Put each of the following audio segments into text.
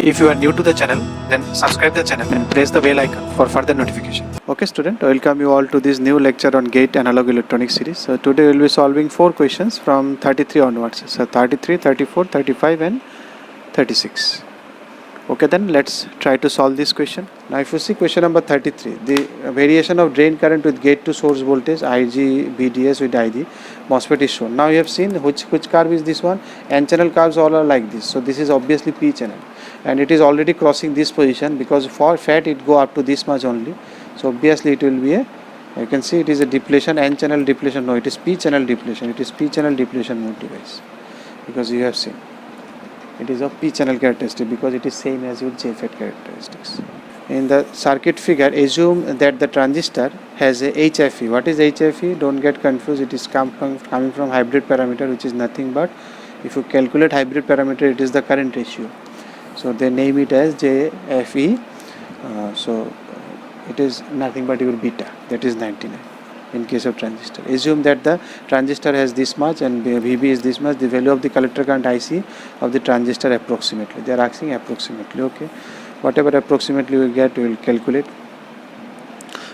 If you are new to the channel, then subscribe the channel and press the bell icon for further notification. Okay student, welcome you all to this new lecture on gate analog electronics series. So today we will be solving 4 questions from 33 onwards. So 33, 34, 35 and 36. Okay, then let's try to solve this question. Now if you see question number 33, the variation of drain current with gate to source voltage Ig, BDS with ID MOSFET is shown. Now you have seen which curve is this one. N channel curves all are like this. So this is obviously P channel, and it is already crossing this position because for FAT it go up to this much only. So obviously it will be a, you can see it is a depletion, N channel depletion. No, it is P channel depletion. It is P channel depletion mode device, because you have seen it is of P channel characteristic because it is same as your JFET characteristics. In the circuit figure, assume that the transistor has a HFE. What is HFE? Don't get confused. It is coming from hybrid parameter, which is nothing but, if you calculate hybrid parameter, it is the current ratio. So they name it as JFE. So it is nothing but your beta, that is 99 in case of transistor. Assume that the transistor has this much and VB is this much, the value of the collector current IC of the transistor approximately. They are asking approximately, okay. Whatever approximately we get, we will calculate.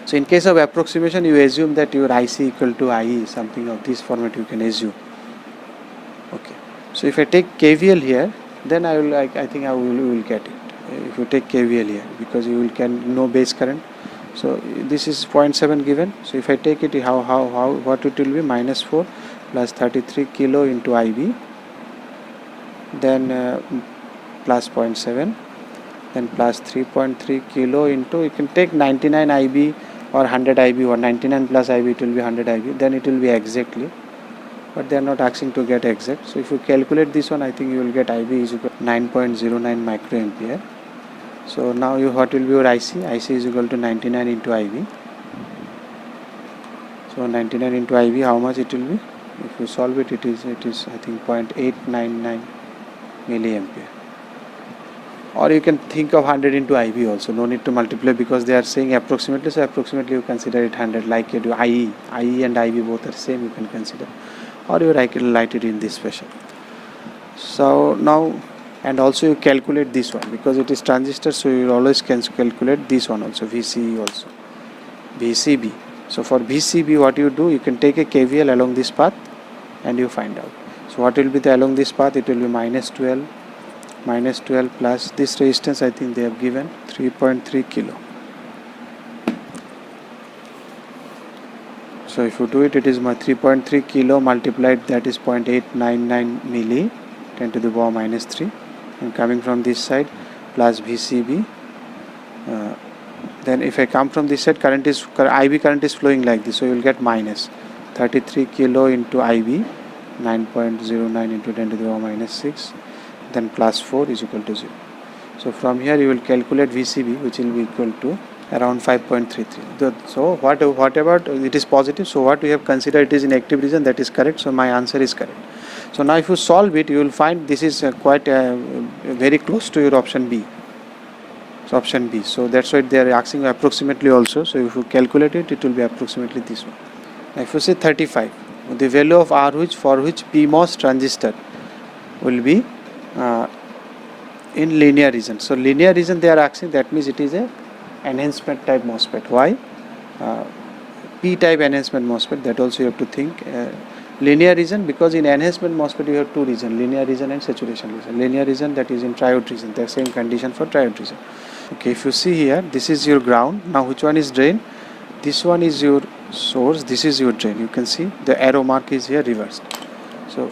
So in case of approximation, you assume that your IC equal to IE, something of this format you can assume. Okay. So if I take KVL here, then I think I will get it. If you take KVL here, because you will can know base current. So this is 0.7 given. So if I take it, what it will be? Minus 4 plus 33 kilo into IB, then plus 0.7, then plus 3.3 kilo into, you can take 99 IB or 100 IB, or 99 plus IB, it will be 100 IB, then it will be exactly, but they are not asking to get exact. So if you calculate this one, I think you will get IB is equal to 9.09 microampere. So now what will be your IC? IC is equal to 99 into IB. So 99 into IB, how much it will be? If you solve it, it is I think 0.899 milliampere. Or you can think of 100 into IB also. No need to multiply because they are saying approximately. So approximately you consider it 100, like you do IE and IB both are same. You can consider, or you write it in this fashion. So now. And also you calculate this one because it is transistor, so you always can calculate this one also, VCE also, VCB. So for VCB, what you do, you can take a KVL along this path and you find out. So what will be the along this path? It will be minus 12 plus this resistance, I think they have given 3.3 kilo. So if you do it, it is my 3.3 kilo multiplied, that is 0.899 milli, 10 to the power minus 3. And coming from this side plus VCB, then if I come from this side, IB current is flowing like this, so you will get minus 33 kilo into IB, 9.09 into 10 to the power minus 6, then plus 4 is equal to 0. So from here you will calculate VCB, which will be equal to around 5.33. So whatever it is positive, so what we have considered it is in active region, that is correct. So my answer is correct. So now if you solve it, you will find this is quite very close to your option B. So option B. So that's why they are asking approximately also. So if you calculate it, it will be approximately this one. Now if you say 35, the value of R for which PMOS transistor will be in linear region. So linear region they are asking, that means it is a enhancement type MOSFET. Why? P type enhancement MOSFET, that also you have to think. Linear region, because in enhancement MOSFET you have two regions, linear region and saturation region. Linear region, that is in triode region, the same condition for triode region. Okay, if you see here, this is your ground. Now which one is drain? This one is your source, this is your drain. You can see the arrow mark is here reversed. So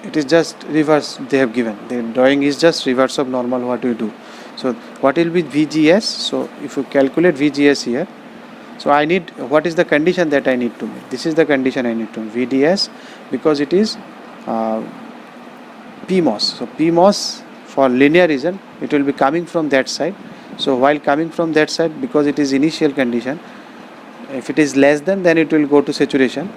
it is just reverse they have given. The drawing is just reverse of normal what you do. So what will be VGS? So if you calculate VGS here, so I need, what is the condition that I need to make? This is the condition I need to make. VDS, because it is PMOS. So PMOS for linear region, it will be coming from that side. So while coming from that side, because it is initial condition, if it is less than, then it will go to saturation.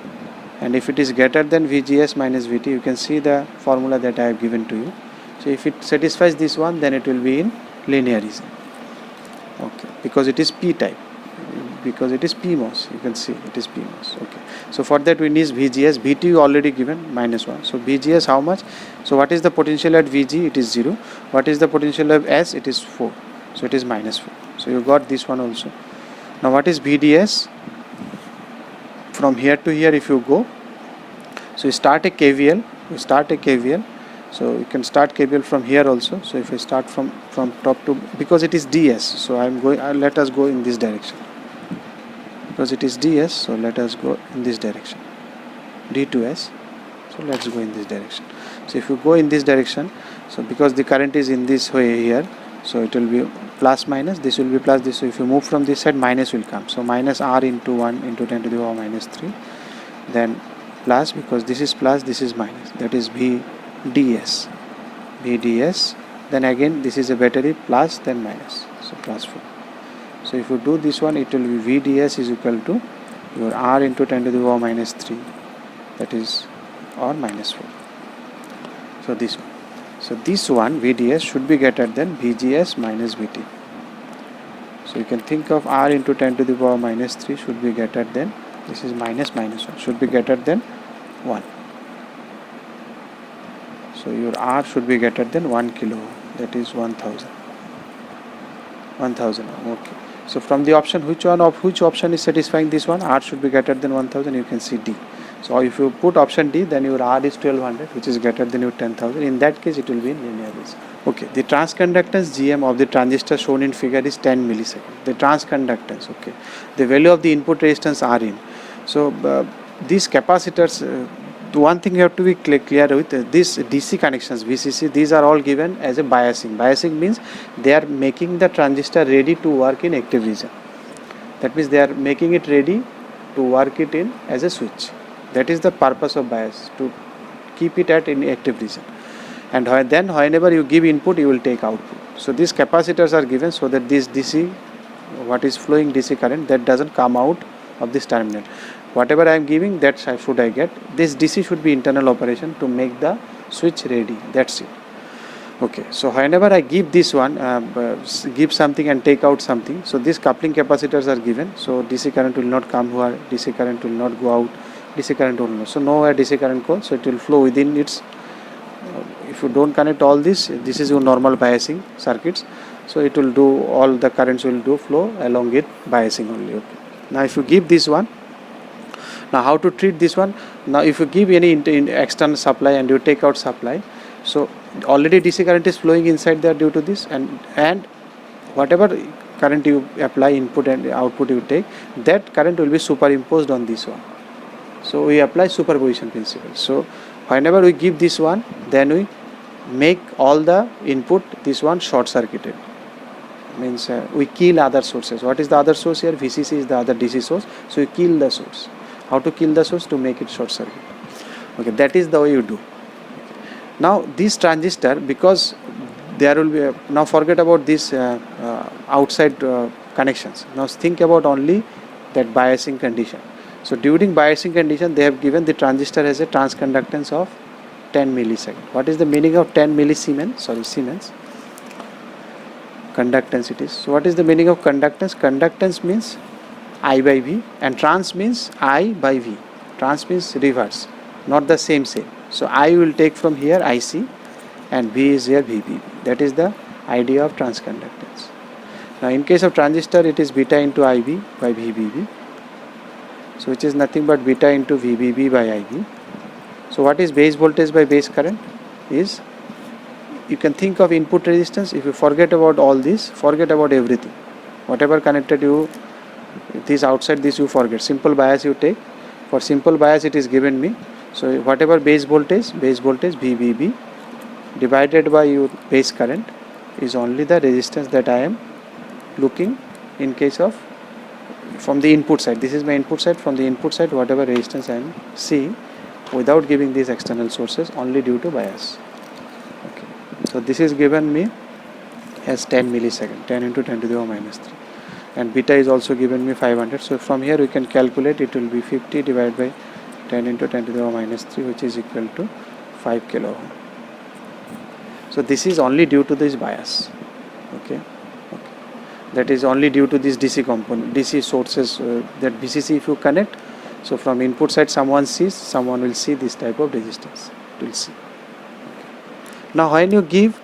And if it is greater than VGS minus VT, you can see the formula that I have given to you. So if it satisfies this one, then it will be in linear region. Okay, because it is P type. because it is PMOS. You can see it is PMOS. Okay. So for that we need VGS. VT already given -1. So VGS how much? So what is the potential at VG? It is 0. What is the potential of S? It is 4. So it is -4. So you got this one also. Now what is VDS? From here to here if you go, so you start a KVL. So you can start KVL from here also. So if you start from top to, because it is DS, so I'm going, let us go in this direction, because it is DS, so let us go in this direction, D to S, so let's go in this direction. So if you go in this direction, so because the current is in this way here, so it will be plus minus, this will be plus this, so if you move from this side, minus will come, so minus R into 1 into 10 to the power minus 3, then plus, because this is plus, this is minus, that is VDS, then again this is a battery, plus then minus, so plus 4. So if you do this one, it will be VDS is equal to your R into 10 to the power minus 3, that is, or minus 4. So this one. So this one VDS should be greater than VGS minus VT. So you can think of R into 10 to the power minus 3 should be greater than, this is minus 1, should be greater than 1. So your R should be greater than 1 kilo ohm, that is 1000. 1000 ohm, okay. So from the option, which option is satisfying this one? R should be greater than 1000, you can see D. So if you put option D, then your R is 1200, which is greater than your 10,000. In that case, it will be in linear region. Okay, the transconductance GM of the transistor shown in figure is 10 milliseconds. The transconductance, okay. The value of the input resistance Rin. So these capacitors, the one thing you have to be clear with, these DC connections, VCC, these are all given as a biasing. Biasing means they are making the transistor ready to work in active region. That means they are making it ready to work it in as a switch. That is the purpose of bias, to keep it at in active region. And then whenever you give input, you will take output. So these capacitors are given so that this DC, what is flowing DC current, that doesn't come out of this terminal. Whatever I am giving, that should I get. This DC should be internal operation to make the switch ready. That's it. Okay, so whenever I give this one, give something and take out something, so these coupling capacitors are given. So DC current will not come here, DC current will not go out, DC current will not. So nowhere DC current goes, so it will flow within its. If you don't connect all this is your normal biasing circuits. So it will do, all the currents will do flow along with biasing only. Okay. Now if you give this one, now how to treat this one? Now if you give any external supply and you take out supply, so already DC current is flowing inside there due to this, and whatever current you apply, input and output you take, that current will be superimposed on this one. So we apply superposition principle. So whenever we give this one, then we make all the input, this one short circuited. Means we kill other sources. What is the other source here? VCC is the other DC source. So you kill the source. How to kill the source? To make it short circuit. Okay, that is the way you do. Now this transistor, because there will be now forget about this outside connections. Now think about only that biasing condition. So during biasing condition, they have given the transistor as a transconductance of 10 millisecond. What is the meaning of 10 millisiemens? Sorry, Siemens. Conductance it is. So what is the meaning of conductance? Conductance means I by V, and trans means I by V. Trans means reverse, not the same. So I will take from here IC, and V is here VB. That is the idea of transconductance. Now in case of transistor, it is beta into IB by VBB. So which is nothing but beta into VBB by IB. So what is base voltage by base current? Is, you can think of input resistance. If you forget about all this, forget about everything. Whatever connected you, this outside this you forget. Simple bias you take. For simple bias it is given me. So whatever base voltage VBB divided by your base current is only the resistance that I am looking in case of from the input side. This is my input side. From the input side, whatever resistance I am seeing without giving these external sources, only due to bias. Okay. So this is given me as 10 millisecond, 10 into 10 to the power minus 3. And beta is also given me 500. So from here we can calculate, it will be 50 divided by 10 into 10 to the power minus 3, which is equal to 5 kilo ohm. So this is only due to this bias. Okay. That is only due to this DC component, DC sources, that VCC if you connect. So from input side someone will see this type of resistance. It will see. Now when you give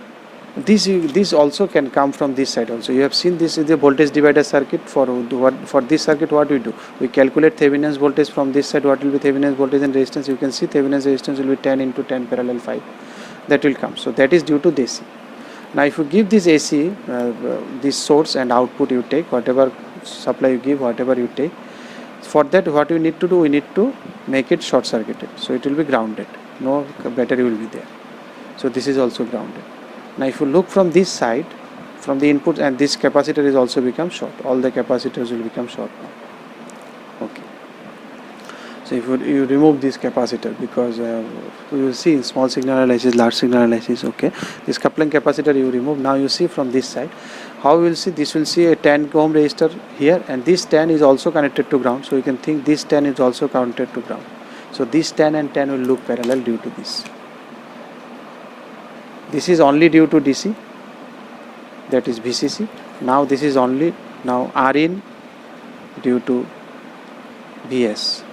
this, this also can come from this side also. You have seen this is the voltage divider circuit. For this circuit, what we do? We calculate Thevenin's voltage from this side. What will be Thevenin's voltage and resistance? You can see Thevenin's resistance will be 10 into 10 parallel 5. That will come. So that is due to DC. Now if you give this AC, this source and output you take, whatever supply you give, whatever you take, for that what we need to do, we need to make it short circuited. So it will be grounded. No battery will be there. So this is also grounded. Now if you look from this side, from the input, and this capacitor is also become short. All the capacitors will become short now. Okay. So if you remove this capacitor, because you will see small signal analysis, large signal analysis. Okay. This coupling capacitor you remove. Now you see from this side, how you will see, this will see a 10 ohm resistor here, and this 10 is also connected to ground. So you can think this 10 is also connected to ground. So this 10 and 10 will look parallel due to this. This is only due to DC, that is VCC. Now this is only now Rin due to VS.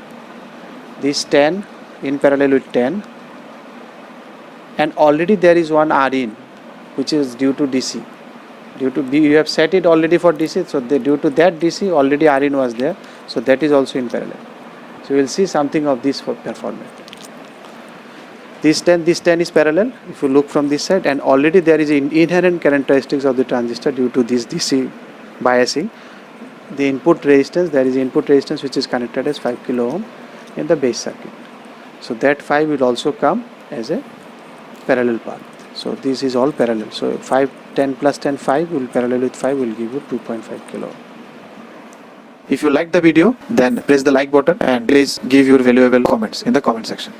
This 10 in parallel with 10, and already there is one Rin which is due to DC. Due to B, you have set it already for DC, so due to that DC already Rin was there, so that is also in parallel. So we will see something of this performance. This 10 is parallel if you look from this side, and already there is inherent characteristics of the transistor due to this DC biasing. The input resistance, there is input resistance which is connected as 5 kilo ohm in the base circuit. So that 5 will also come as a parallel path. So this is all parallel. So 10 plus 10, 5 will parallel with 5 will give you 2.5 kilo ohm. If you like the video, then press the like button and please give your valuable comments in the comment section.